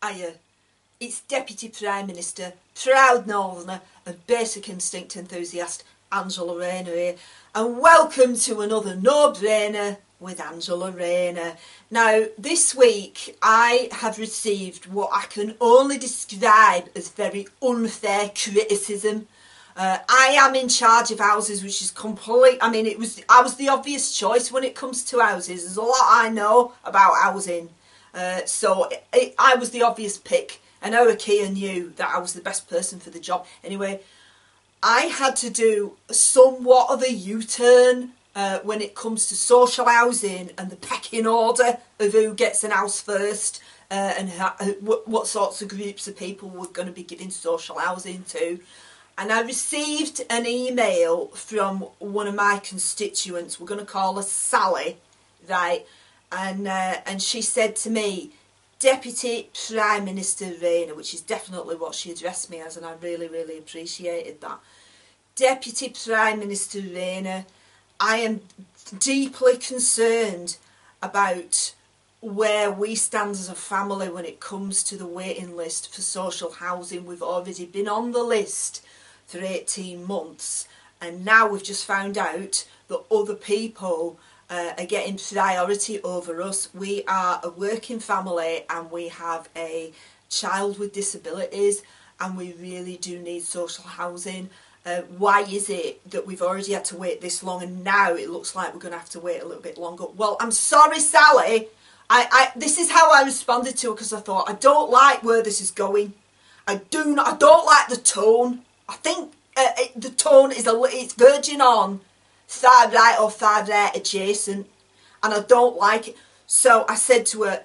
Hiya, it's Deputy Prime Minister, proud Northerner and basic instinct enthusiast Angela Rayner here, and welcome to another no-brainer with Angela Rayner. Now, this week I have received what I can only describe as very unfair criticism. I am in charge of houses, which is complete. I mean, I was the obvious choice when it comes to houses. There's a lot I know about housing. So I was the obvious pick, and our Keir knew that I was the best person for the job. Anyway, I had to do somewhat of a U-turn when it comes to social housing and the pecking order of who gets an house first and what sorts of groups of people we're going to be giving social housing to. And I received an email from one of my constituents. We're going to call her Sally, right? And she said to me, Deputy Prime Minister Rayner, which is definitely what she addressed me as, and I really, really appreciated that. Deputy Prime Minister Rayner, I am deeply concerned about where we stand as a family when it comes to the waiting list for social housing. We've already been on the list for 18 months, and now we've just found out that other people are getting priority over us. We are a working family and we have a child with disabilities, and we really do need social housing. Why is it that we've already had to wait this long and now it looks like we're going to have to wait a little bit longer? Well, I'm sorry, Sally. This is how I responded to her, because I thought, I don't like where this is going. I don't like the tone. I think the tone is it's verging on far right or far right adjacent, and I don't like it. So I said to her,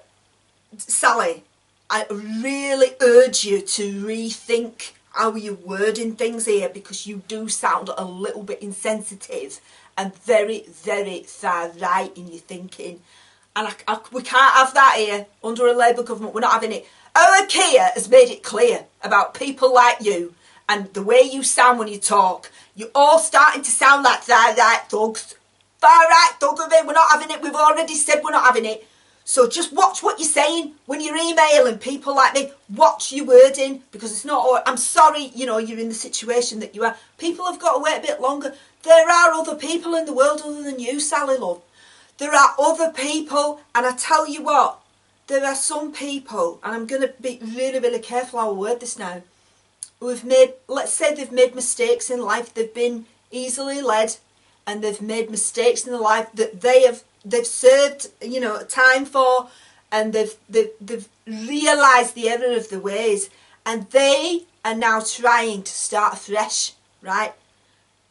Sally, I really urge you to rethink how you're wording things here, because you do sound a little bit insensitive and very, very far right in your thinking. And we can't have that here under a Labour government. We're not having it. Our Keir has made it clear about people like you and the way you sound when you talk. You're all starting to sound like far right thugs. Far right thuggery. We're not having it. We've already said we're not having it. So just watch what you're saying when you're emailing people like me. Watch your wording, because it's not. I'm sorry, you know, you're in the situation that you are. People have got to wait a bit longer. There are other people in the world other than you, Sally love. There are other people, and I tell you what, there are some people, and I'm going to be really, really careful how I word this now, who have made, let's say they've made mistakes in life. They've been easily led, and they've made mistakes in their life that they've served, you know, time for, and they've realised the error of their ways, and they are now trying to start afresh, right?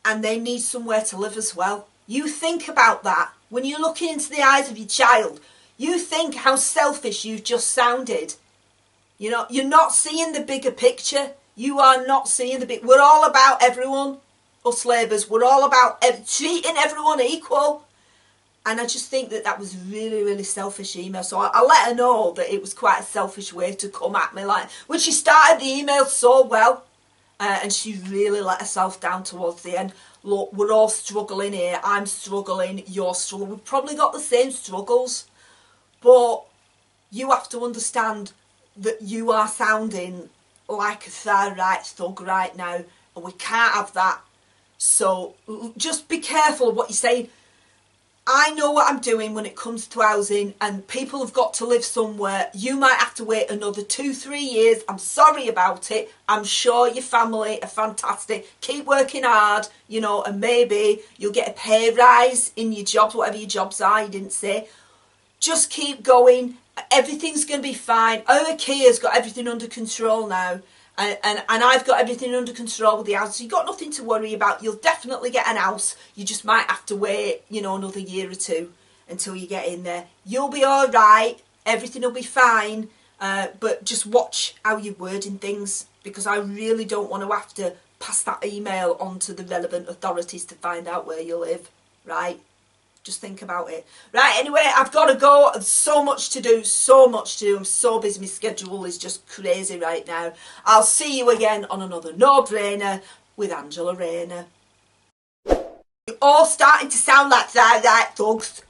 And they need somewhere to live as well. You think about that. When you're looking into the eyes of your child, you think how selfish you've just sounded. You know, you're not seeing the bigger picture. You are not seeing the big. We're all about everyone, us Labours. We're all about treating everyone equal. And I just think that was really, really selfish email. So I let her know that it was quite a selfish way to come at me. Like, when she started the email so well, and she really let herself down towards the end. Look, we're all struggling here. I'm struggling, you're struggling. We've probably got the same struggles. But you have to understand that you are sounding like a far right thug right now, and we can't have that. So just be careful of what you're saying. I know what I'm doing when it comes to housing, and people have got to live somewhere. You might have to wait another 2-3 years. I'm sorry about it. I'm sure your family are fantastic. Keep working hard, you know, and maybe you'll get a pay rise in your jobs, whatever your jobs are, you didn't say. Just keep going. Everything's going to be fine. Our Keir's got everything under control now. And I've got everything under control with the house. So you've got nothing to worry about. You'll definitely get an house. You just might have to wait, you know, another year or two until you get in there. You'll be all right. Everything will be fine. But just watch how you're wording things, because I really don't want to have to pass that email on to the relevant authorities to find out where you live, right? Just think about it. Right, anyway, I've got to go. There's so much to do, so much to do. I'm so busy. My schedule is just crazy right now. I'll see you again on another no-brainer with Angela Rayner. You're all starting to sound like right thugs.